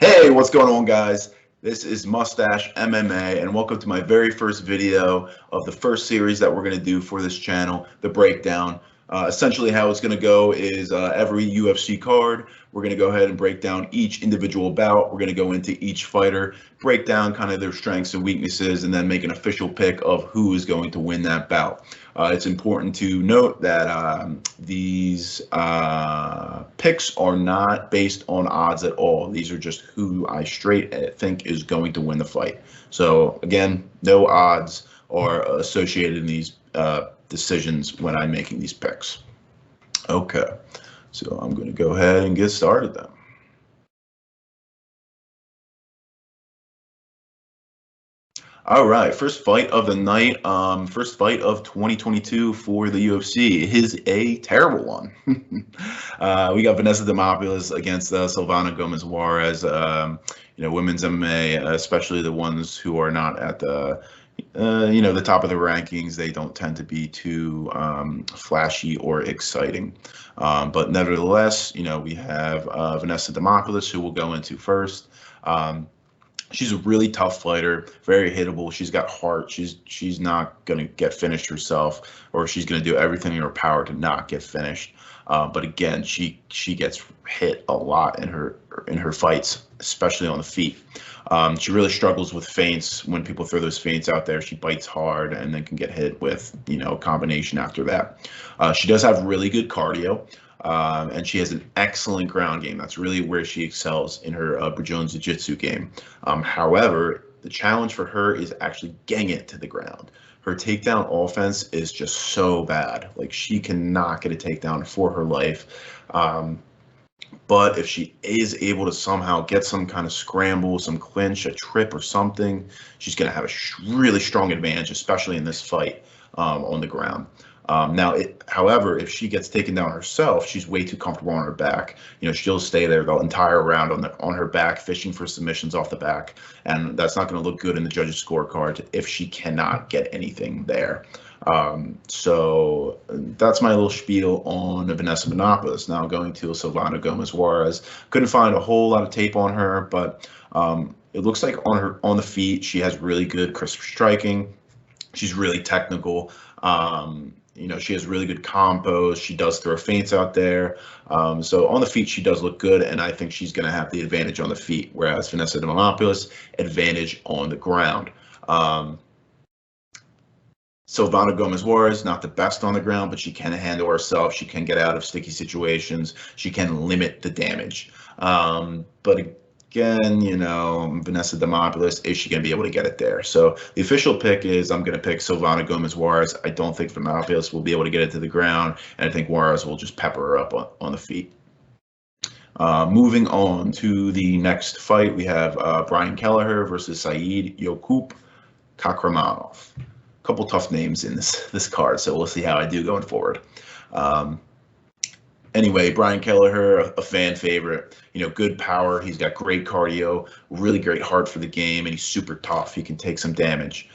Hey, what's going on, guys? This is Mustache MMA, and welcome to my very first video of the first series that we're going to do for this channel, the breakdown. Essentially, how it's going to go is every UFC card, we're going to go ahead and break down each individual bout. We're going to go into each fighter, break down kind of their strengths and weaknesses, and then make an official pick of who is going to win that bout. It's important to note that these picks are not based on odds at all. These are just who I straight think is going to win the fight. So again, no odds are associated in these decisions when I'm making these picks. Okay, so I'm going to go ahead and get started then. All right, first fight of the night, first fight of 2022 for the UFC is a terrible one. We got Vanessa Demopoulus against Silvana Gomez Juarez. Women's MMA, especially the ones who are not at the the top of the rankings, they don't tend to be too flashy or exciting. But nevertheless, we have Vanessa Demopoulus, who we'll go into first. She's a really tough fighter, very hittable. She's got heart. She's not going to get finished herself, or she's going to do everything in her power to not get finished. But again, she gets hit a lot in her fights, especially on the feet. She really struggles with feints. When people throw those feints out there, she bites hard and then can get hit with a combination after that. She does have really good cardio. And she has an excellent ground game. That's really where she excels in her Brazilian Jiu-Jitsu game. However, the challenge for her is actually getting it to the ground. Her takedown offense is just so bad. Like, she cannot get a takedown for her life. But if she is able to somehow get some kind of scramble, some clinch, a trip or something, she's going to have a really strong advantage, especially in this fight on the ground. However, if she gets taken down herself, she's way too comfortable on her back. She'll stay there the entire round on her back, fishing for submissions off the back, and that's not going to look good in the judges' scorecard if she cannot get anything there. So that's my little spiel on Vanessa Demopoulus. Now going to Silvana Gomez Juarez. Couldn't find a whole lot of tape on her, but it looks like on the feet she has really good crisp striking. She's really technical. She has really good combos. She does throw feints out there. So on the feet, she does look good, and I think she's going to have the advantage on the feet, whereas Vanessa Demopoulus, advantage on the ground. Silvana Gomez Juarez, not the best on the ground, but she can handle herself. She can get out of sticky situations. She can limit the damage. But again, Vanessa Demopoulus, is she going to be able to get it there? So the official pick is I'm going to pick Silvana Gomez Juarez. I don't think Demopoulus will be able to get it to the ground, and I think Juarez will just pepper her up on the feet. Moving on to the next fight, we have Brian Kelleher versus Saeed Yokup Kakhramonov. A couple tough names in this card, so we'll see how I do going forward. Anyway, Brian Kelleher, a fan favorite, good power. He's got great cardio, really great heart for the game, and he's super tough. He can take some damage.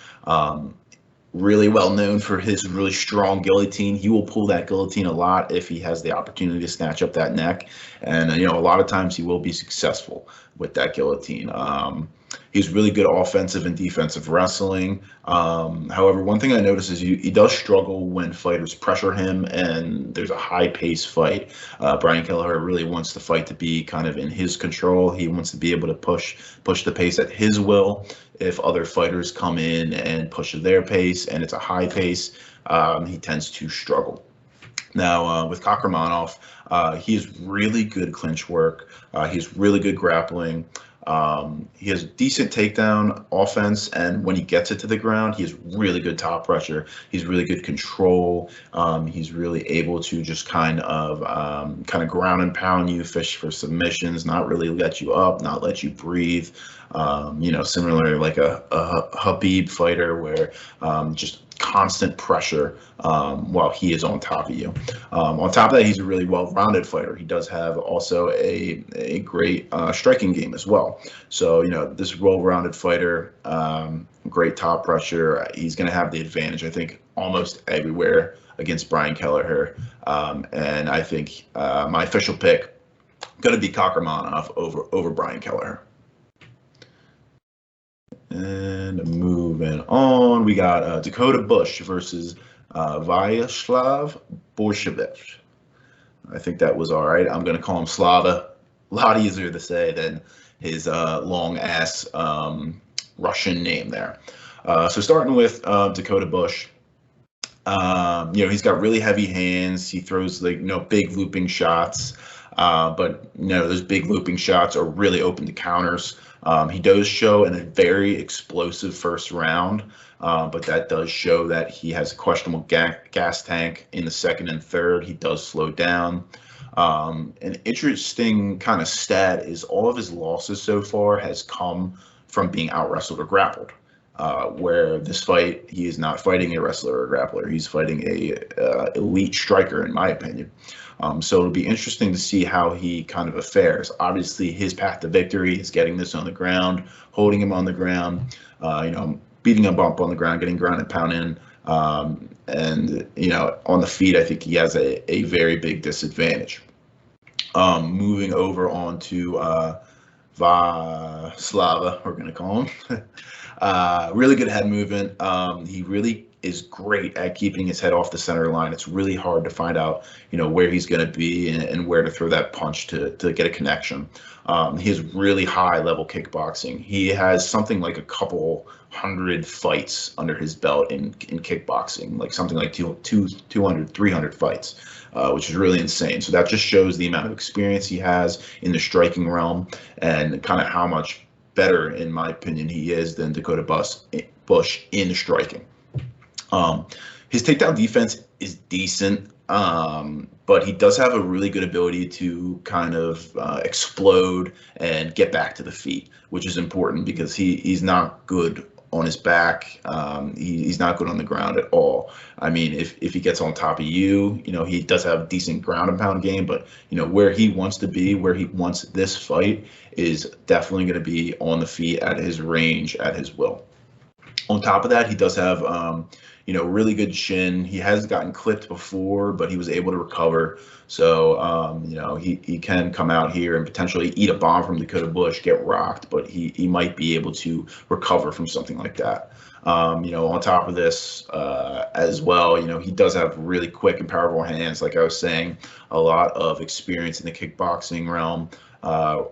Really well known for his really strong guillotine. He will pull that guillotine a lot if he has the opportunity to snatch up that neck. And, a lot of times he will be successful with that guillotine. He's really good offensive and defensive wrestling. However, one thing I notice is he does struggle when fighters pressure him and there's a high-paced fight. Brian Kelleher really wants the fight to be kind of in his control. He wants to be able to push the pace at his will. If other fighters come in and push their pace and it's a high pace, he tends to struggle. Now, with Kakhramonov, he has really good clinch work. He's really good grappling. He has decent takedown offense, and when he gets it to the ground, he has really good top pressure. He's really good control. He's really able to just kind of ground and pound you, fish for submissions, not really let you up, not let you breathe. Similarly like a Khabib fighter, where just constant pressure while he is on top of you. On top of that, he's a really well-rounded fighter. He does have also a great striking game as well. So, this well-rounded fighter, great top pressure, he's going to have the advantage, I think, almost everywhere against Brian Kelleher. And I think my official pick going to be Kakhramonov over Brian Kelleher. And moving on, we got Dakota Bush versus Vyacheslav Borschev. I think that was all right. I'm going to call him Slava. A lot easier to say than his long ass Russian name there. So starting with Dakota Bush, he's got really heavy hands. He throws big looping shots, but those big looping shots are really open to counters. He does show in a very explosive first round, but that does show that he has a questionable gas tank in the second and third. He does slow down. An interesting kind of stat is all of his losses so far has come from being out wrestled or grappled. Where this fight, he is not fighting a wrestler or grappler. He's fighting a elite striker, in my opinion. So it'll be interesting to see how he kind of fares. Obviously, his path to victory is getting this on the ground, holding him on the ground, beating him up on the ground, getting ground and pound in. And on the feet, I think he has a very big disadvantage. Moving over on to Slava, we're going to call him. Really good head movement. He really is great at keeping his head off the center line. It's really hard to find out, where he's going to be and where to throw that punch to get a connection. He has really high level kickboxing. He has something like a couple hundred fights under his belt in kickboxing, like something like 200, 300 fights, which is really insane. So that just shows the amount of experience he has in the striking realm and kind of how much better, in my opinion, he is than Dakota Bush in striking. His takedown defense is decent, but he does have a really good ability to kind of explode and get back to the feet, which is important because he's not good on his back. He's not good on the ground at all. I mean, if he gets on top of you, he does have a decent ground and pound game, but where he wants to be, where he wants this fight is definitely going to be on the feet at his range, at his will. On top of that, he does have really good shin. He has gotten clipped before, but he was able to recover. So, he can come out here and potentially eat a bomb from Dakota Bush, get rocked, but he might be able to recover from something like that. On top of this as well, he does have really quick and powerful hands. Like I was saying, a lot of experience in the kickboxing realm.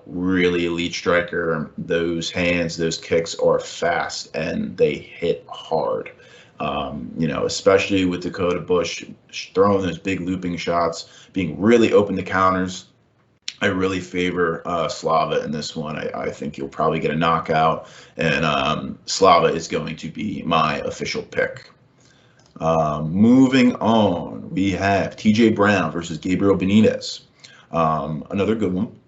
Really elite striker. Those hands, those kicks are fast and they hit hard. Especially with Dakota Bush throwing those big looping shots, being really open to counters. I really favor Slava in this one. I think he'll probably get a knockout, and Slava is going to be my official pick. Moving on, we have TJ Brown versus Gabriel Benitez. Another good one.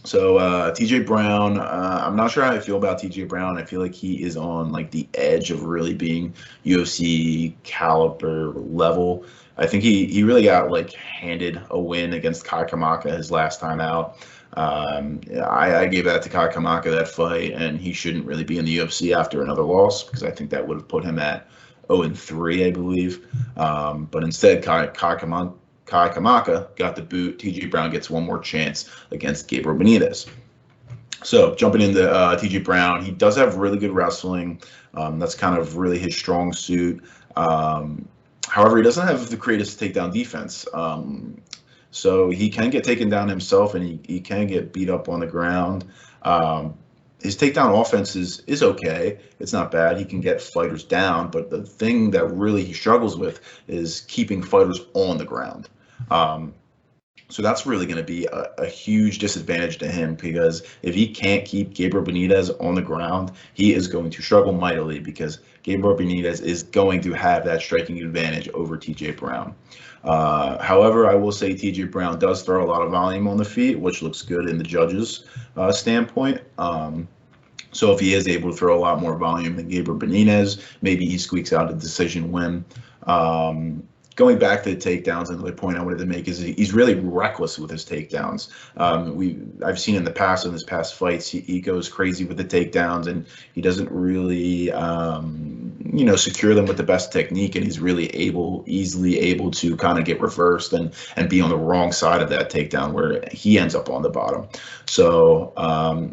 So TJ Brown, I'm not sure how I feel about TJ Brown. I feel like he is on the edge of really being UFC caliber level. I think he really got handed a win against Kakhramonov his last time out. I gave that to Kakhramonov, that fight, and he shouldn't really be in the UFC after another loss because I think that would have put him at 0-3, I believe. But instead, Kakhramonov got the boot. TJ Brown gets one more chance against Gabriel Benitez. So jumping into TJ Brown, he does have really good wrestling. That's kind of really his strong suit. However, he doesn't have the greatest takedown defense. So he can get taken down himself, and he can get beat up on the ground. His takedown offense is okay. It's not bad. He can get fighters down, but the thing that really he struggles with is keeping fighters on the ground. So that's really going to be a huge disadvantage to him, because if he can't keep Gabriel Benitez on the ground, he is going to struggle mightily, because Gabriel Benitez is going to have that striking advantage over TJ Brown. However, I will say TJ Brown does throw a lot of volume on the feet, which looks good in the judges' standpoint. So if he is able to throw a lot more volume than Gabriel Benitez, maybe he squeaks out a decision win. Going back to the takedowns, another point I wanted to make is he's really reckless with his takedowns. I've seen in his past fights, he goes crazy with the takedowns, and he doesn't really secure them with the best technique, and he's really easily able to kind of get reversed and be on the wrong side of that takedown where he ends up on the bottom. So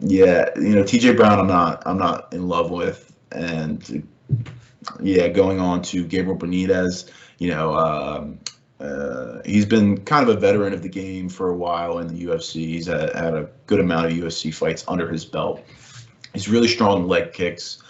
yeah, TJ Brown, I'm not in love with, and yeah, going on to Gabriel Benitez, he's been kind of a veteran of the game for a while in the UFC. He's had a good amount of UFC fights under his belt. He's really strong leg kicks.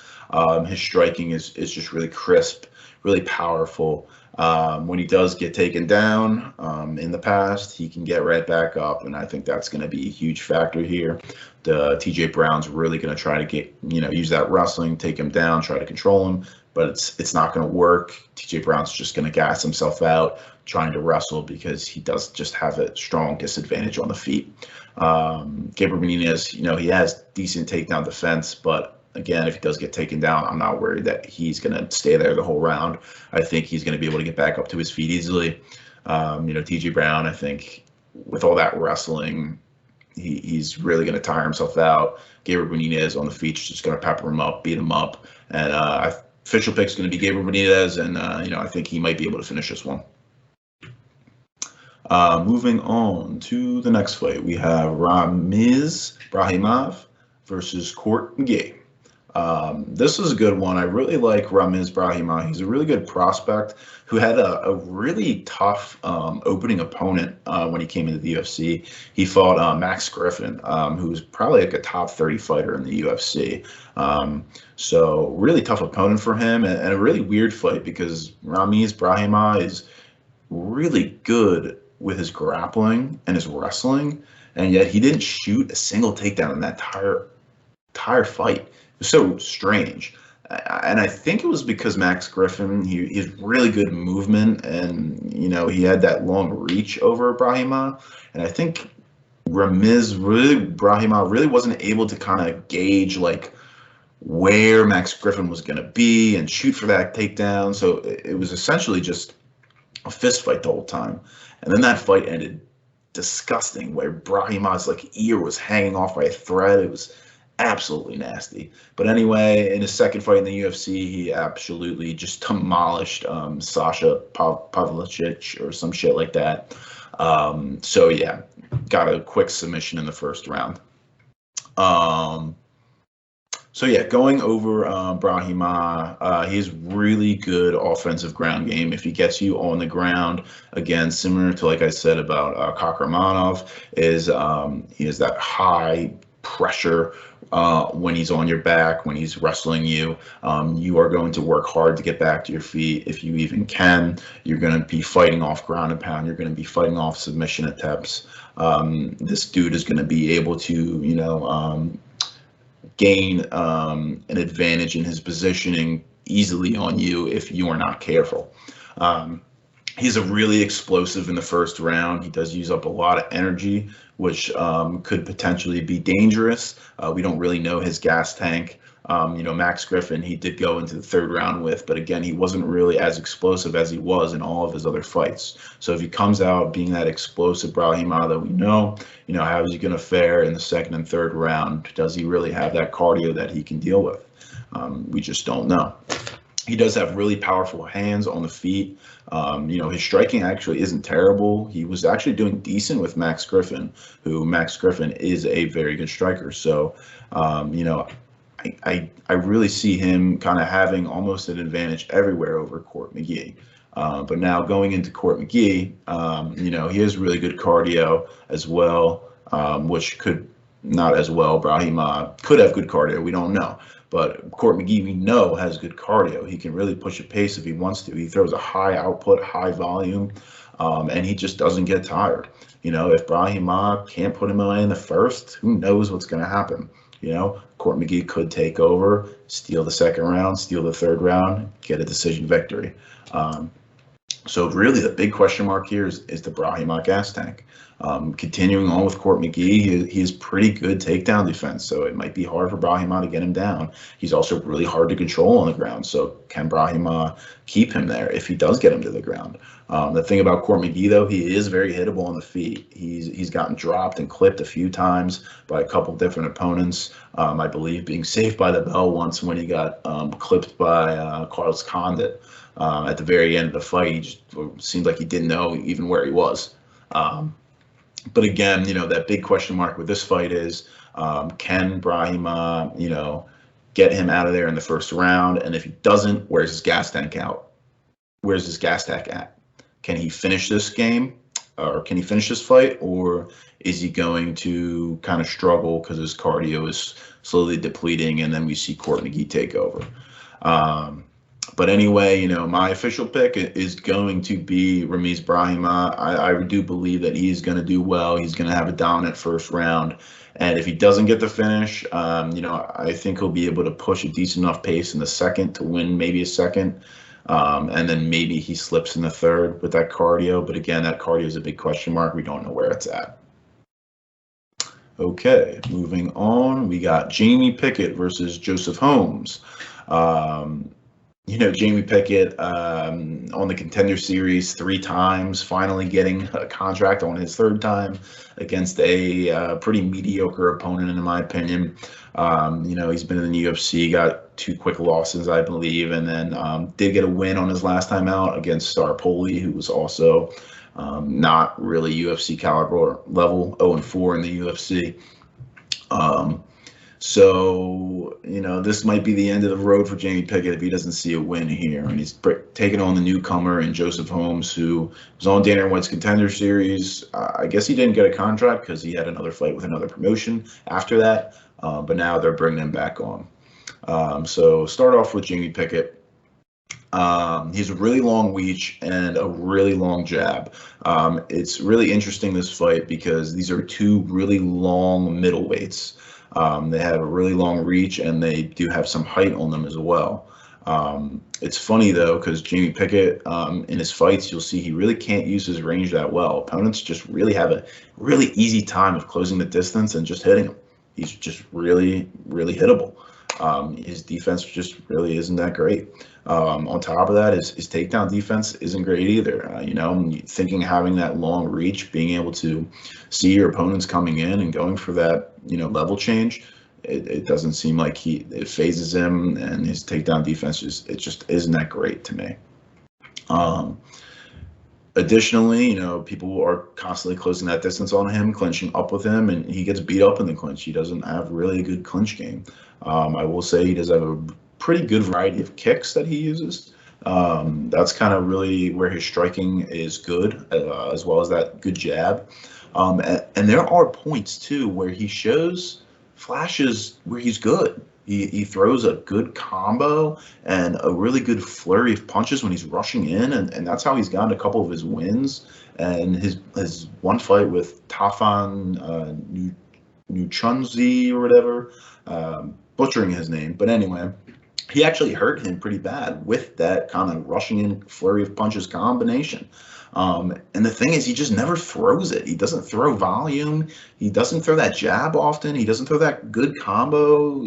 His striking is just really crisp, really powerful. When he does get taken down in the past, he can get right back up, and I think that's going to be a huge factor here. The TJ Brown's really going to try to get, use that wrestling, take him down, try to control him, but it's not going to work. TJ Brown's just going to gas himself out trying to wrestle because he does just have a strong disadvantage on the feet. Gabriel Benitez, he has decent takedown defense, but again, if he does get taken down, I'm not worried that he's going to stay there the whole round. I think he's going to be able to get back up to his feet easily. TJ Brown, I think with all that wrestling, he's really going to tire himself out. Gabriel Benitez on the feet is just going to pepper him up, beat him up. And official pick is going to be Gabriel Benitez, and I think he might be able to finish this one. Moving on to the next fight, we have Brahimaj versus Court McGee. This is a good one. I really like Ramiz Brahimaj. He's a really good prospect who had a really tough opening opponent when he came into the UFC. He fought Max Griffin, who's probably like a top 30 fighter in the UFC. So really tough opponent for him, and a really weird fight because Ramiz Brahimaj is really good with his grappling and his wrestling, and yet he didn't shoot a single takedown in that entire fight. It was so strange. And I think it was because Max Griffin, he's really good movement, and he had that long reach over Brahimaj. And I think Brahimaj really wasn't able to kind of gauge like where Max Griffin was going to be and shoot for that takedown. So it was essentially just a fist fight the whole time. And then that fight ended disgusting, where Brahimaj's ear was hanging off by a thread. It was absolutely nasty. But anyway, in his second fight in the UFC, he absolutely just demolished Sasha Pavlovich or some shit like that. So yeah, got a quick submission in the first round. So yeah, going over Brahimaj, he's really good offensive ground game. If he gets you on the ground, again, similar to like I said about Kakhramonov, he has that high pressure when he's on your back, when he's wrestling you. You are going to work hard to get back to your feet if you even can. You're going to be fighting off ground and pound. You're going to be fighting off submission attempts. This dude is going to be able to, gain an advantage in his positioning easily on you if you are not careful. He's a really explosive in the first round. He does use up a lot of energy, which could potentially be dangerous. We don't really know his gas tank. Max Griffin, he did go into the third round with, but again, he wasn't really as explosive as he was in all of his other fights. So if he comes out being that explosive Brahimaj that we know, how is he going to fare in the second and third round? Does he really have that cardio that he can deal with? We just don't know. He does have really powerful hands on the feet. His striking actually isn't terrible. He was actually doing decent with Max Griffin, who Max Griffin is a very good striker. So, I really see him kind of having almost an advantage everywhere over Court McGee. But now going into Court McGee, he has really good cardio as well, which could not as well. Brahimaj could have good cardio. We don't know. But Court McGee, we know, has good cardio. He can really push a pace if he wants to. He throws a high output, high volume, and he just doesn't get tired. If Brahimaj can't put him away in the first, who knows what's going to happen? Court McGee could take over, steal the second round, steal the third round, get a decision victory. So really the big question mark here is the Brahimaj gas tank. Continuing on with Court McGee, he has pretty good takedown defense, so it might be hard for Brahimaj to get him down. He's also really hard to control on the ground, so can Brahimaj keep him there if he does get him to the ground? The thing about Court McGee, though, he is very hittable on the feet. He's gotten dropped and clipped a few times by a couple different opponents. I believe being saved by the bell once when he got clipped by Carlos Condit at the very end of the fight. He just seemed like he didn't know even where he was. But again, that big question mark with this fight is, can Brahimaj, get him out of there in the first round? And if he doesn't, where's his gas tank out? Where's his gas tank at? Can he finish this game, or can he finish this fight, or is he going to kind of struggle because his cardio is slowly depleting, and then we see Court McGee take over? But anyway, my official pick is going to be Ramiz Brahimaj. I do believe that he's going to do well. He's going to have a dominant first round. And if he doesn't get the finish, I think he'll be able to push a decent enough pace in the second to win maybe a second. And then maybe he slips in the third with that cardio. But again, that cardio is a big question mark. We don't know where it's at. Okay, moving on. We got Jamie Pickett versus Joseph Holmes. Jamie Pickett on the Contender Series 3 times, finally getting a contract on his 3rd time against a pretty mediocre opponent, in my opinion. He's been in the UFC, got 2 quick losses, I believe, and then did get a win on his last time out against Starpoli, who was also not really UFC caliber level, 0-4 in the UFC. So, this might be the end of the road for Jamie Pickett if he doesn't see a win here. And he's taking on the newcomer in Joseph Holmes, who was on Dana White's Contender Series. I guess he didn't get a contract because he had another fight with another promotion after that. But now they're bringing him back on. So start off with Jamie Pickett. He's a really long reach and a really long jab. It's really interesting, this fight, because these are 2 really long middleweights. They have a really long reach, and they do have some height on them as well. It's funny, though, because Jamie Pickett, in his fights, you'll see he really can't use his range that well. Opponents just really have a really easy time of closing the distance and just hitting him. He's just really, really hittable. His defense just really isn't that great. On top of that, his takedown defense isn't great either. Thinking having that long reach, being able to see your opponents coming in and going for that, level change, it doesn't seem like it phases him, and his takedown defense just isn't that great to me. Additionally, people are constantly closing that distance on him, clinching up with him, and he gets beat up in the clinch. He doesn't have really a good clinch game. I will say he does have a pretty good variety of kicks that he uses. That's kind of really where his striking is good, as well as that good jab. And there are points, too, where he shows flashes where he's good. He throws a good combo and a really good flurry of punches when he's rushing in, and that's how he's gotten a couple of his wins. And his one fight with Tafan Nuchunzi or whatever, butchering his name, but anyway, he actually hurt him pretty bad with that kind of rushing in flurry of punches combination. And the thing is, he just never throws it. He doesn't throw volume. He doesn't throw that jab often. He doesn't throw that good combo.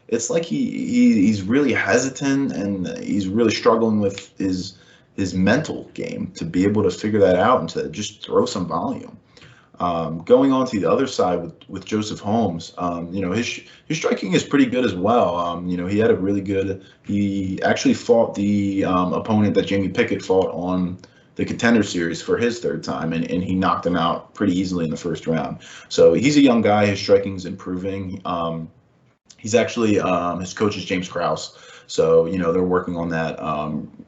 It's like he's really hesitant, and he's really struggling with his mental game to be able to figure that out and to just throw some volume. Going on to the other side with Joseph Holmes, his striking is pretty good as well. He had a really good. He actually fought the opponent that Jamie Pickett fought on the Contender Series for his 3rd time, and he knocked him out pretty easily in the 1st round. So he's a young guy. His striking's improving. He's actually his coach is James Krause, so they're working on that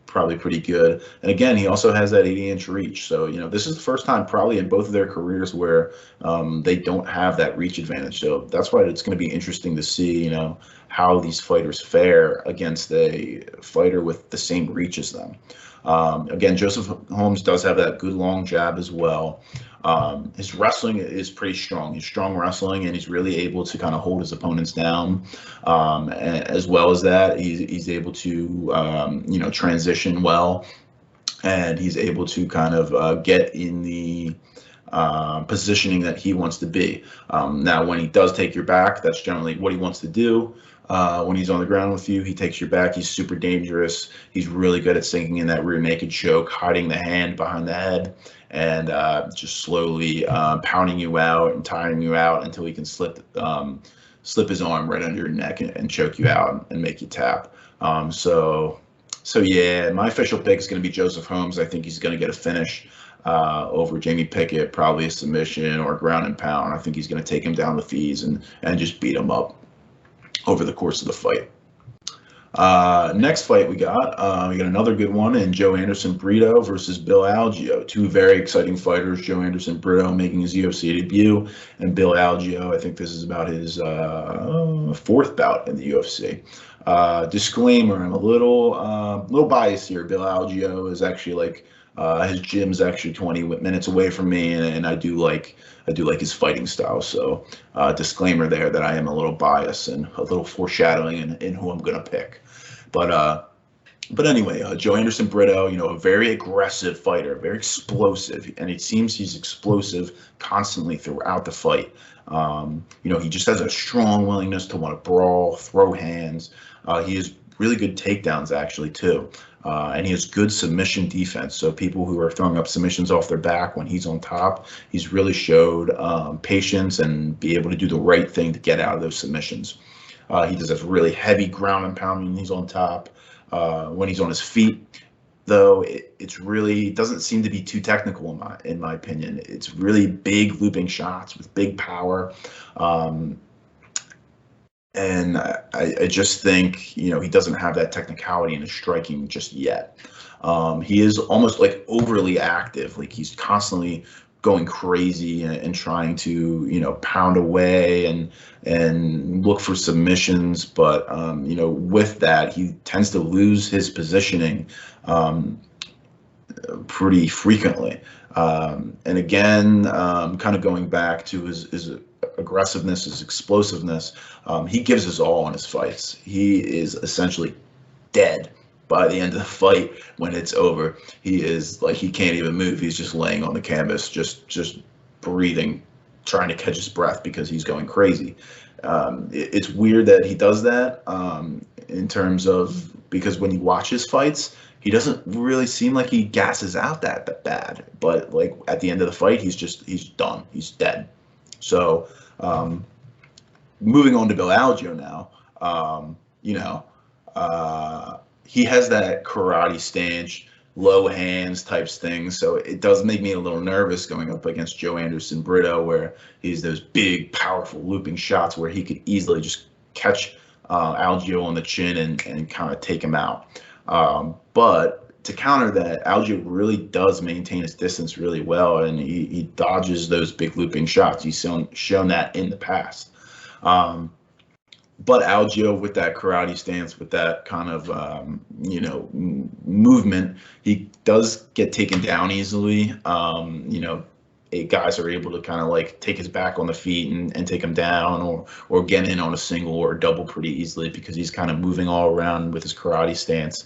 probably pretty good. And again, he also has that 80-inch reach. So this is the first time probably in both of their careers where they don't have that reach advantage. So that's why it's going to be interesting to see how these fighters fare against a fighter with the same reach as them. Again, Joseph Holmes does have that good long jab as well. His wrestling is pretty strong. He's strong wrestling, and he's really able to kind of hold his opponents down. As well as that, he's able to transition well, and he's able to kind of get in the positioning that he wants to be. Now, when he does take your back, that's generally what he wants to do. When he's on the ground with you, he takes your back. He's super dangerous. He's really good at sinking in that rear naked choke, hiding the hand behind the head, and just slowly pounding you out and tiring you out until he can slip his arm right under your neck and choke you out and make you tap. So yeah, my official pick is going to be Joseph Holmes. I think he's going to get a finish over Jamie Pickett, probably a submission or ground and pound. I think he's going to take him down the fees and just beat him up over the course of the fight. Next fight we got another good one in Joe Anderson Brito versus Bill Algeo. Two very exciting fighters. Joe Anderson Brito making his UFC debut, and Bill Algeo, I think this is about his fourth bout in the UFC. Disclaimer: I'm a little biased here. Bill Algeo is actually like his gym's actually 20 minutes away from me, and I do like his fighting style. So disclaimer there that I am a little biased and a little foreshadowing in who I'm gonna pick. But anyway, Joe Anderson Brito, a very aggressive fighter, very explosive, and it seems he's explosive constantly throughout the fight. He just has a strong willingness to want to brawl, throw hands. He has really good takedowns actually too. And he has good submission defense. So people who are throwing up submissions off their back when he's on top, he's really showed patience and be able to do the right thing to get out of those submissions. He does have really heavy ground and pound when he's on top. When he's on his feet, though, it's really doesn't seem to be too technical in my opinion. It's really big looping shots with big power. And I just think, he doesn't have that technicality in his striking just yet. He is almost like overly active, like he's constantly going crazy and trying to, pound away and look for submissions. But, with that, he tends to lose his positioning pretty frequently. And again, kind of going back to his aggressiveness, his explosiveness, he gives his all in his fights. He is essentially dead by the end of the fight. When it's over, he is like, he can't even move. He's just laying on the canvas, just breathing, trying to catch his breath because he's going crazy. It's weird that he does that in terms of, because when you watch his fights, he doesn't really seem like he gasses out that bad, but like at the end of the fight, he's done. He's dead. So moving on to Bill Algeo now, he has that karate stance, low hands types things. So it does make me a little nervous going up against Joe Anderson Brito, where he's those big, powerful looping shots where he could easily just catch Algeo on the chin and kind of take him out. But to counter that, Algeo really does maintain his distance really well, and he dodges those big looping shots. He's shown that in the past. But Algeo, with that karate stance, with that kind of, movement, he does get taken down easily. Guys are able to kind of like take his back on the feet and take him down or get in on a single or a double pretty easily because he's kind of moving all around with his karate stance.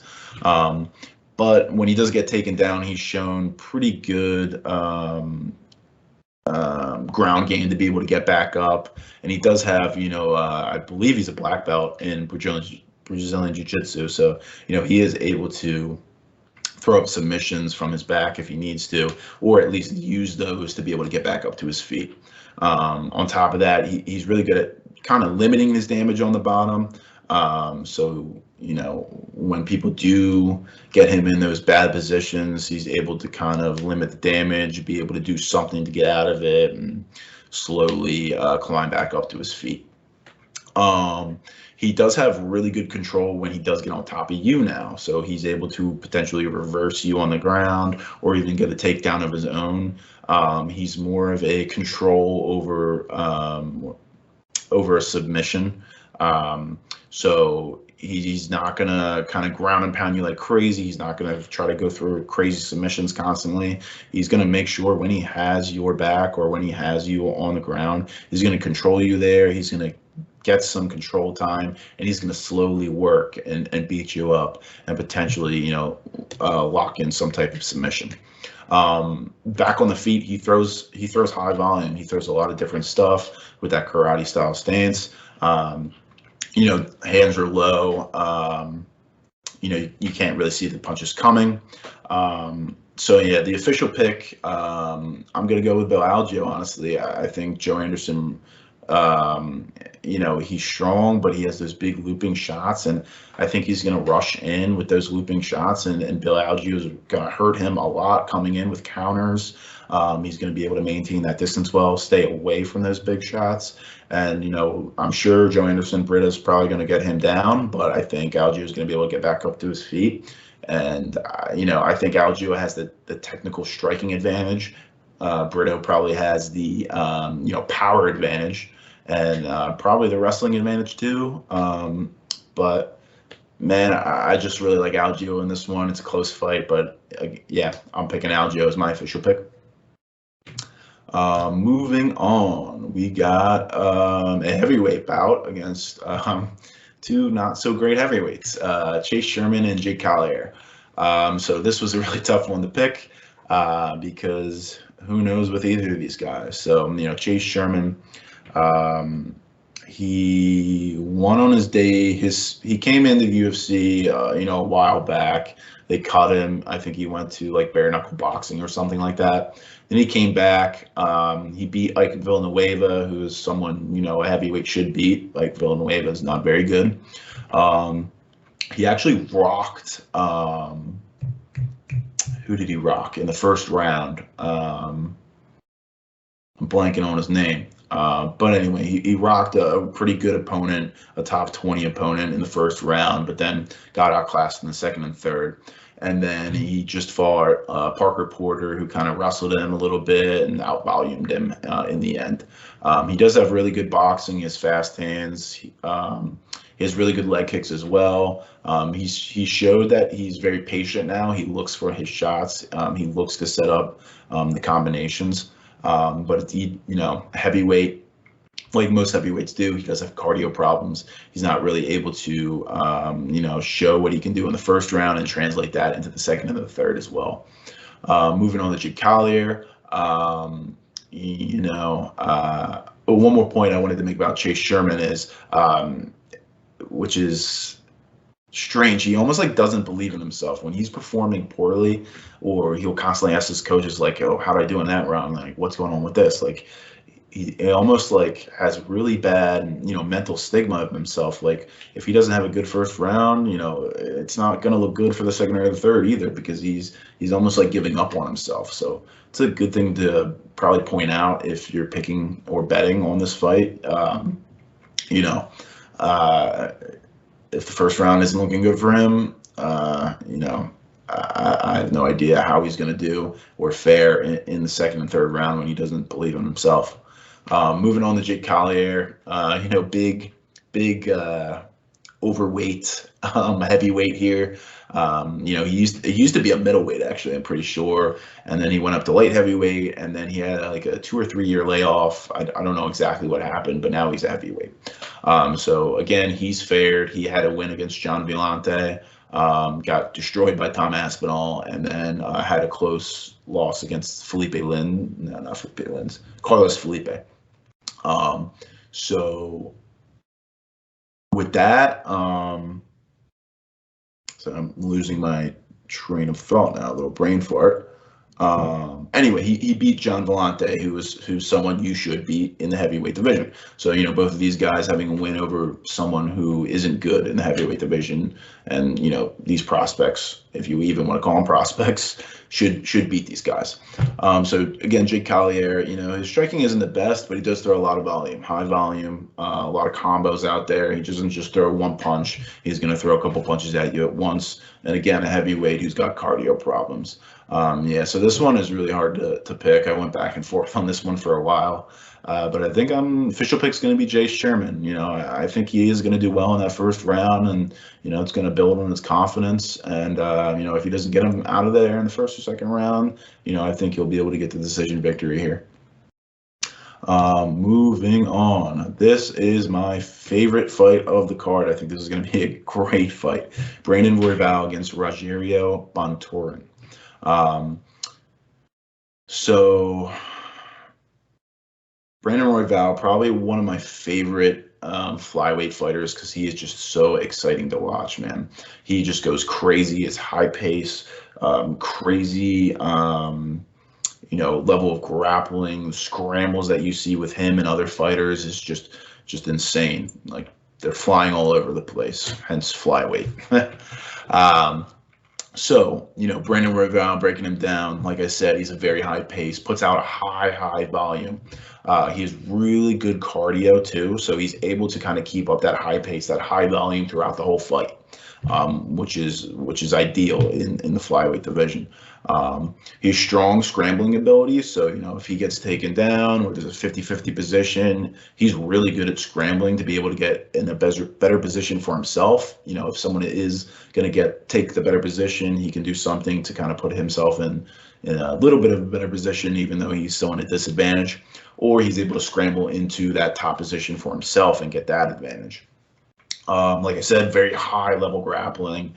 But when he does get taken down, he's shown pretty good ground game to be able to get back up. And he does have, I believe he's a black belt in Brazilian Jiu-Jitsu. So, he is able to throw up submissions from his back if he needs to, or at least use those to be able to get back up to his feet. On top of that, he's really good at kind of limiting his damage on the bottom. So, when people do get him in those bad positions, he's able to kind of limit the damage, be able to do something to get out of it and slowly climb back up to his feet. He does have really good control when he does get on top of you now. So he's able to potentially reverse you on the ground or even get a takedown of his own. He's more of a control over a submission. So he's not going to kind of ground and pound you like crazy. He's not going to try to go through crazy submissions constantly. He's going to make sure when he has your back or when he has you on the ground, he's going to control you there. He's going to get some control time, and he's going to slowly work and beat you up and potentially, lock in some type of submission. Back on the feet, he throws high volume. He throws a lot of different stuff with that karate style stance. Hands are low. You can't really see the punches coming. So yeah, the official pick, I'm going to go with Bill Algeo, honestly. I think Joe Anderson, he's strong, but he has those big looping shots, and I think he's going to rush in with those looping shots, and Bill Algeo is going to hurt him a lot coming in with counters. He's going to be able to maintain that distance well, stay away from those big shots. And, I'm sure Joe Anderson, Brito is probably going to get him down, but I think Algeo is going to be able to get back up to his feet. And, I think Algeo has the technical striking advantage. Brito probably has the, power advantage, and probably the wrestling advantage too. But, man, I just really like Algeo in this one. It's a close fight, but, yeah, I'm picking Algeo as my official pick. Moving on, we got a heavyweight bout against two not so great heavyweights, Chase Sherman and Jake Collier. So this was a really tough one to pick because who knows with either of these guys. So, Chase Sherman, he won on his day. He came into the UFC, a while back. They cut him. I think he went to like bare knuckle boxing or something like that. Then he came back. He beat Ike Villanueva, who is someone, a heavyweight should beat. Ike Villanueva is not very good. He actually rocked. Who did he rock in the first round? I'm blanking on his name. But anyway, he rocked a pretty good opponent, a top 20 opponent in the first round, but then got outclassed in the second and third. And then he just fought Parker Porter, who kind of wrestled him a little bit and outvolumed him in the end. He does have really good boxing. He has fast hands. He has really good leg kicks as well. He showed that he's very patient now. He looks for his shots. He looks to set up the combinations. But heavyweight, like most heavyweights do, he does have cardio problems. He's not really able to, show what he can do in the first round and translate that into the second and the third as well. Moving on to Jake Collier, one more point I wanted to make about Chase Sherman is, which is strange. He almost like doesn't believe in himself when he's performing poorly, or he'll constantly ask his coaches like, "Oh, how did I do in that round? Like, what's going on with this?" Like, he almost like has really bad, mental stigma of himself. Like, if he doesn't have a good first round, it's not going to look good for the second or the third either, because he's almost like giving up on himself. So it's a good thing to probably point out if you're picking or betting on this fight. If the first round isn't looking good for him, I have no idea how he's going to do or fare in the second and third round when he doesn't believe in himself. Moving on to Jake Collier, big overweight, heavyweight here. He used to be a middleweight, actually, I'm pretty sure, and then he went up to light heavyweight, and then he had like a 2 or 3 year layoff. I don't know exactly what happened, but now he's a heavyweight. So again, he's fared. He had a win against John Villante, got destroyed by Tom Aspinall, and then had a close loss against Felipe Lin. No, not Felipe Lin's, Carlos Felipe. So with that, so I'm losing my train of thought now, a little brain fart. Anyway, he beat John Villante, who's someone you should beat in the heavyweight division. So, both of these guys having a win over someone who isn't good in the heavyweight division, and, these prospects, if you even want to call them prospects, should beat these guys. So again, Jake Collier, his striking isn't the best, but he does throw a lot of volume, high volume, a lot of combos out there. He doesn't just throw one punch. He's going to throw a couple punches at you at once. And again, a heavyweight who's got cardio problems. So this one is really hard to pick. I went back and forth on this one for a while. But I think official pick's going to be Chase Sherman. I think he is going to do well in that first round, and it's going to build on his confidence. And if he doesn't get him out of there in the first or second round, I think he'll be able to get the decision victory here. Moving on. This is my favorite fight of the card. I think this is going to be a great fight. Brandon Royval against Rogerio Bontorin. So Brandon Royval, probably one of my favorite flyweight fighters because he is just so exciting to watch, man. He just goes crazy. It's high pace, crazy, level of grappling, scrambles that you see with him and other fighters is just insane. Like they're flying all over the place, hence flyweight. So, Brandon Royval, breaking him down, like I said, he's a very high pace, puts out a high volume. He has really good cardio too, so he's able to kind of keep up that high pace, that high volume throughout the whole fight, which is ideal in the flyweight division. He has strong scrambling abilities, so if he gets taken down or there's a 50-50 position, he's really good at scrambling to be able to get in a better position for himself. If someone is going to take the better position, he can do something to kind of put himself in a little bit of a better position, even though he's still in a disadvantage, or he's able to scramble into that top position for himself and get that advantage. Like I said, very high level grappling.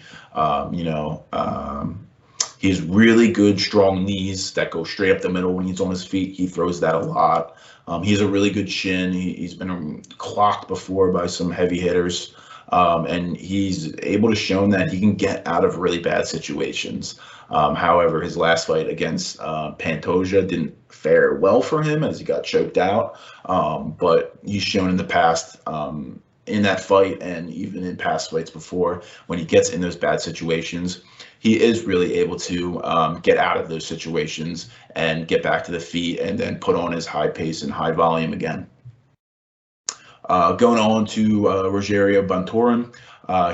He has really good, strong knees that go straight up the middle when he's on his feet. He throws that a lot. He has a really good chin. He's been clocked before by some heavy hitters, and he's able to show that he can get out of really bad situations. However, his last fight against Pantoja didn't fare well for him as he got choked out, but he's shown in the past in that fight and even in past fights before, when he gets in those bad situations, he is really able to get out of those situations and get back to the feet and then put on his high pace and high volume again. Going on to Rogerio Bontorin.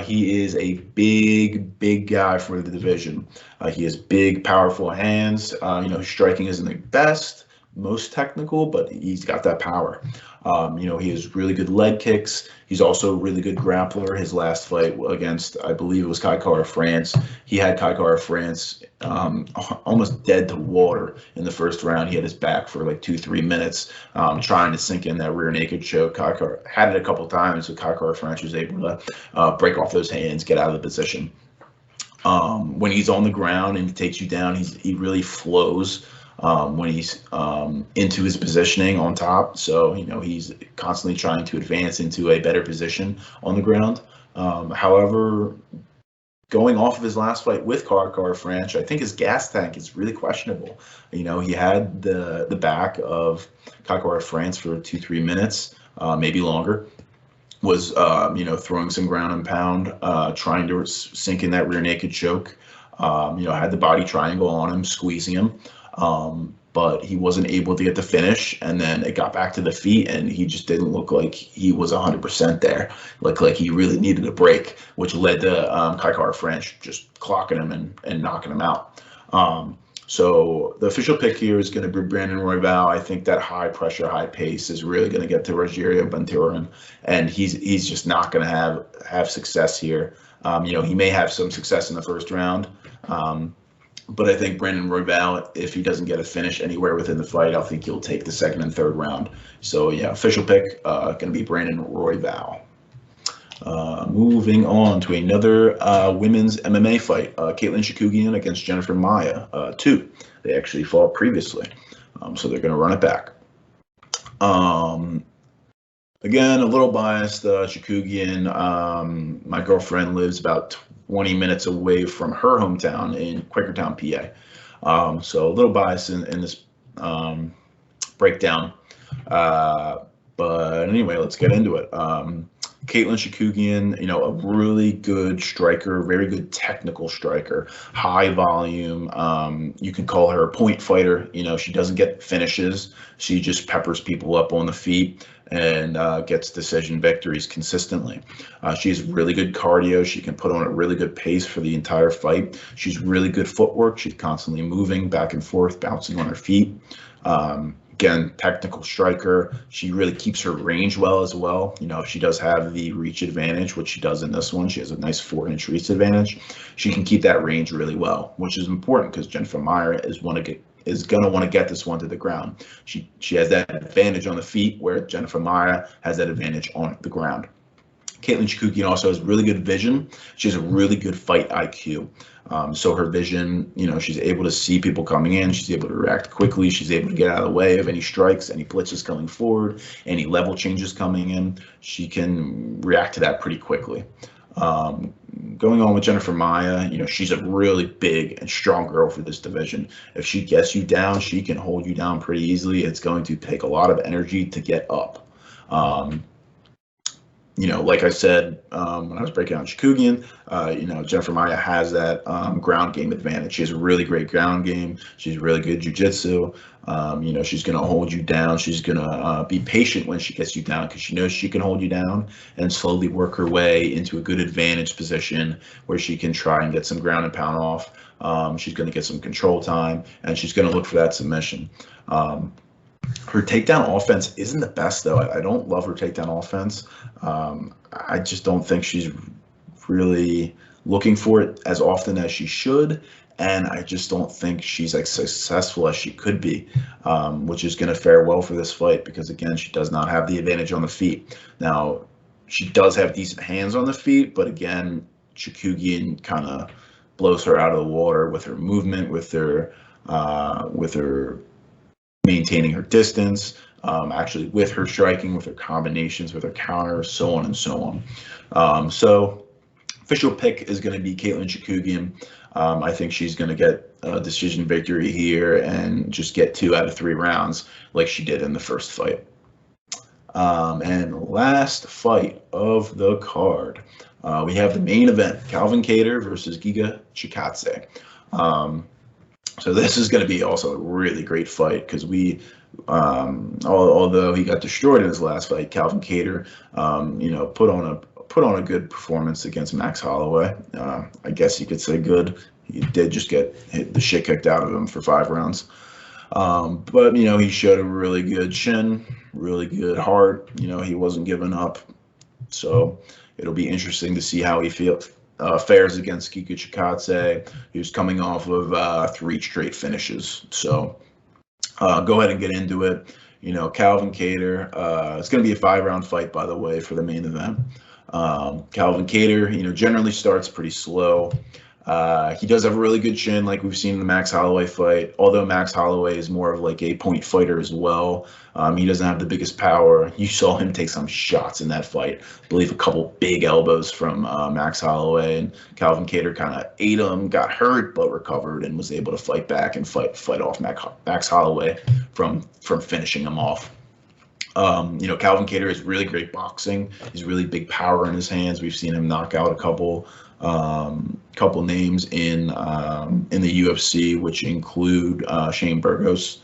He is a big guy for the division. He has big, powerful hands. His striking isn't the best, most technical, but he's got that power. He has really good leg kicks. He's also a really good grappler. His last fight against, I believe it was Kakhramonov, he had Kakhramonov almost dead to water in the first round. He had his back for like 2-3 minutes, trying to sink in that rear naked choke. Kakhramonov had it a couple times, so Kakhramonov was able to break off those hands, get out of the position. When he's on the ground and he takes you down, he really flows. When he's into his positioning on top. So, he's constantly trying to advance into a better position on the ground. However, going off of his last fight with Kakhramonov, I think his gas tank is really questionable. He had the back of Kakhramonov for 2-3 minutes, maybe longer. Was, throwing some ground and pound, trying to sink in that rear naked choke. Had the body triangle on him, squeezing him. But he wasn't able to get the finish, and then it got back to the feet, and he just didn't look like he was 100% there. Like he really needed a break, which led to Kakhramonov just clocking him and knocking him out. So the official pick here is going to be Brandon Royval. I think that high pressure, high pace is really going to get to Rogerio Bontorin, and he's just not going to have success here. He may have some success in the first round. But I think Brandon Royval, if he doesn't get a finish anywhere within the fight, I think he'll take the second and third round. So, yeah, official pick going to be Brandon Royval. Moving on to another women's MMA fight. Chookagian against Jennifer Maia, 2. They actually fought previously, so they're going to run it back. Again, a little biased. Chookagian, my girlfriend lives about 20 minutes away from her hometown in Quakertown, PA. So a little bias in this breakdown. But anyway, let's get into it. Chookagian, a really good striker, very good technical striker, high volume. You can call her a point fighter. She doesn't get finishes. She just peppers people up on the feet and gets decision victories consistently. She has really good cardio. She can put on a really good pace for the entire fight. She's really good footwork. She's constantly moving back and forth, bouncing on her feet. Again, technical striker. She really keeps her range well as well. She does have the reach advantage, which she does in this one. She has a nice 4-inch reach advantage. She can keep that range really well, which is important because Jennifer Maia is one is gonna want to get this one to the ground. She has that advantage on the feet, where Jennifer Maia has that advantage on the ground. Katlyn Chookagian also has really good vision. She has a really good fight IQ. So her vision, she's able to see people coming in. She's able to react quickly. She's able to get out of the way of any strikes, any blitzes coming forward, any level changes coming in. She can react to that pretty quickly. Going on with Jennifer Maia, she's a really big and strong girl for this division. If she gets you down, she can hold you down pretty easily. It's going to take a lot of energy to get up. Like I said, when I was breaking down Chookagian, Jennifer Maia has that ground game advantage. She has a really great ground game. She's really good jiu-jitsu. She's going to hold you down. She's going to be patient when she gets you down, because she knows she can hold you down, and slowly work her way into a good advantage position where she can try and get some ground and pound off. She's going to get some control time, and she's going to look for that submission. Her takedown offense isn't the best, though. I don't love her takedown offense. I just don't think she's really looking for it as often as she should, and I just don't think she's as successful as she could be, which is going to fare well for this fight, because, again, she does not have the advantage on the feet. Now, she does have decent hands on the feet, but, again, Chookagian kind of blows her out of the water with her movement, with her maintaining her distance, actually with her striking, with her combinations, with her counters, so on and so on. So official pick is going to be Katlyn Chookagian. I think she's going to get a decision victory here and just get 2 out of 3 rounds like she did in the first fight. And last fight of the card, we have the main event, Calvin Kattar versus Giga Chikadze. So this is going to be also a really great fight, because although he got destroyed in his last fight, Calvin Kattar, put on a good performance against Max Holloway. I guess you could say good. He did just get the shit kicked out of him for 5 rounds. But he showed a really good chin, really good heart. He wasn't giving up. So it'll be interesting to see how he fares against Giga Chikadze. He was coming off of 3 straight finishes. So go ahead and get into it. Calvin Kattar, it's going to be a 5-round fight, by the way, for the main event. Calvin Kattar, generally starts pretty slow. He does have a really good chin, like we've seen in the Max Holloway fight, although Max Holloway is more of like a point fighter as well. He doesn't have the biggest power. You saw him take some shots in that fight. I believe a couple big elbows from Max Holloway, and Calvin Kattar kind of ate him, got hurt, but recovered and was able to fight back and fight off Max Holloway from finishing him off. Calvin Kattar is really great boxing. He's really big power in his hands. We've seen him knock out a couple names in the UFC, which include Shane Burgos.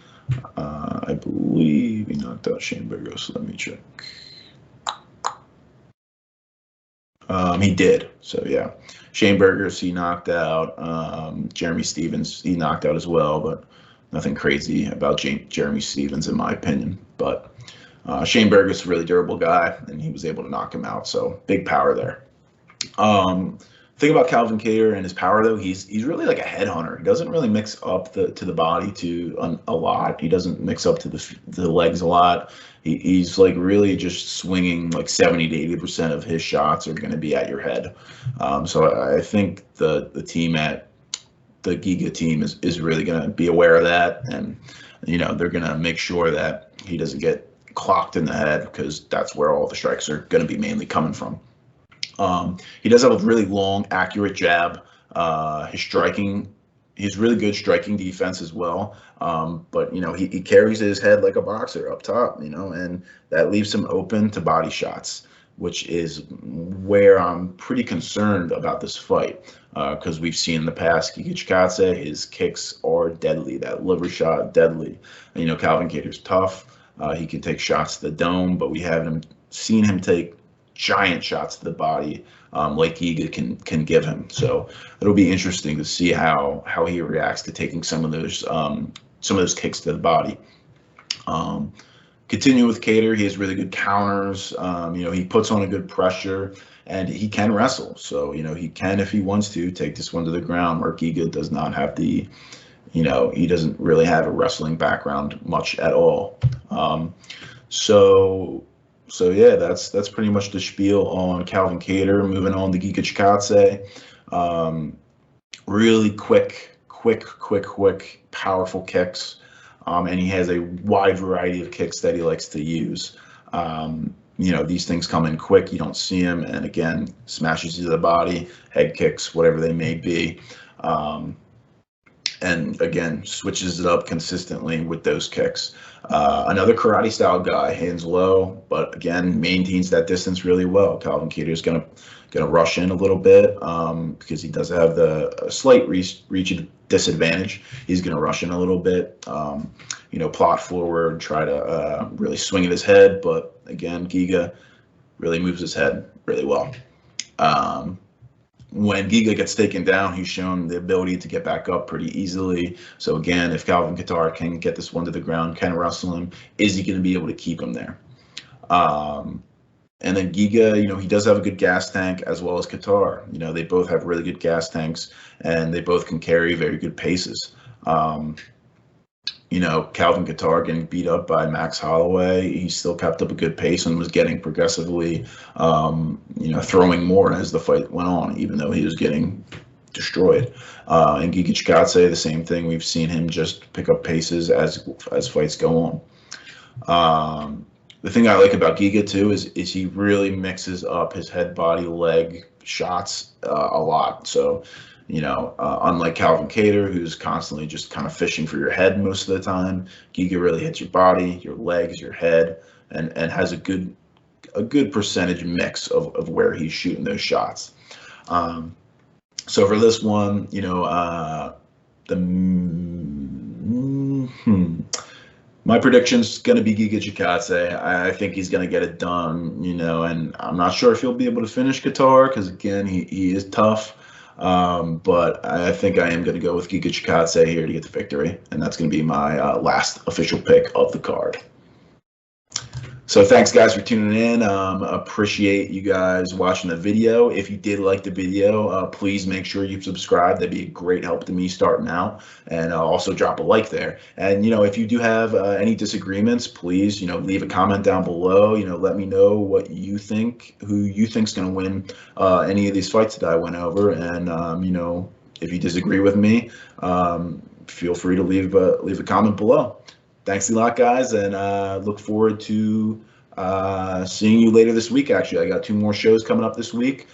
I believe he knocked out Shane Burgos. Let me check. He did. So yeah, Shane Burgos he knocked out. Jeremy Stephens he knocked out as well, but nothing crazy about Jeremy Stephens in my opinion. But Shane Burgos is a really durable guy, and he was able to knock him out. So big power there. Thing about Calvin Kattar and his power, though, he's really like a headhunter. He doesn't really mix up to the body a lot. He doesn't mix up to the legs a lot. He's like really just swinging like 70 to 80% of his shots are going to be at your head. So I think the team at the Giga team is really going to be aware of that, and they're going to make sure that he doesn't get clocked in the head, because that's where all the strikes are going to be mainly coming from. He does have a really long, accurate jab. His striking, he's really good striking defense as well. But he carries his head like a boxer up top, and that leaves him open to body shots, which is where I'm pretty concerned about this fight, because we've seen in the past Giga Chikadze, his kicks are deadly. That liver shot, deadly. Calvin Kattar's tough. He can take shots to the dome, but we haven't seen him take giant shots to the body like Giga can give him. So it'll be interesting to see how he reacts to taking some of those kicks to the body. Continue with Kattar. He has really good counters. He puts on a good pressure, and he can wrestle. So he can, if he wants to, take this one to the ground, where Giga does not have the he doesn't really have a wrestling background much at all. So yeah, that's pretty much the spiel on Calvin Kattar. Moving on to Giga Chikadze. Really quick, powerful kicks. And he has a wide variety of kicks that he likes to use. These things come in quick. You don't see him. And again, smashes you to the body, head kicks, whatever they may be. And again, switches it up consistently with those kicks. Another karate style guy, hands low, but again, maintains that distance really well. Calvin Kattar is gonna rush in a little bit because he does have a slight reach disadvantage. He's gonna rush in a little bit, plot forward, try to really swing at his head. But again, Giga really moves his head really well. When Giga gets taken down, he's shown the ability to get back up pretty easily. So again, if Calvin Kattar can get this one to the ground, can wrestle him, is he going to be able to keep him there? And then Giga, he does have a good gas tank as well as Kattar. They both have really good gas tanks, and they both can carry very good paces. Calvin Kattar getting beat up by Max Holloway, he still kept up a good pace and was getting progressively, throwing more as the fight went on, even though he was getting destroyed. And Giga Chikadze, the same thing. We've seen him just pick up paces as fights go on. The thing I like about Giga too is he really mixes up his head, body, leg shots a lot. So, unlike Calvin Kattar, who's constantly just kind of fishing for your head most of the time, Giga really hits your body, your legs, your head, and has a good percentage mix of where he's shooting those shots. So for this one, my prediction's going to be Giga Chikadze. I think he's going to get it done, and I'm not sure if he'll be able to finish Kattar because, again, he is tough. But I think I am going to go with Giga Chikadze here to get the victory, and that's going to be my last official pick of the card. So thanks, guys, for tuning in. Appreciate you guys watching the video. If you did like the video, please make sure you subscribe. That'd be a great help to me starting out. And also drop a like there. And, if you do have any disagreements, please, leave a comment down below. Let me know what you think, who you think's going to win any of these fights that I went over. And, if you disagree with me, feel free to leave a comment below. Thanks a lot, guys, and look forward to seeing you later this week. Actually, I got 2 more shows coming up this week.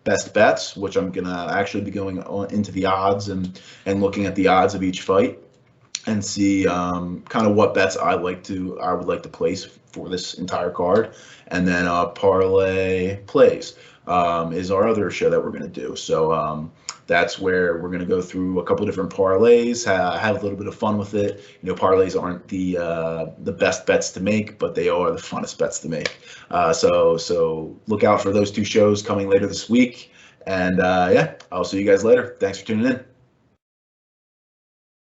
Best bets, which I'm gonna actually be going on into the odds and looking at the odds of each fight and see kind of what bets I would like to place for this entire card. And then parlay plays is our other show that we're gonna do. So that's where we're going to go through a couple different parlays, have a little bit of fun with it. Parlays aren't the best bets to make, but they are the funnest bets to make. So look out for those 2 shows coming later this week. And yeah, I'll see you guys later. Thanks for tuning in.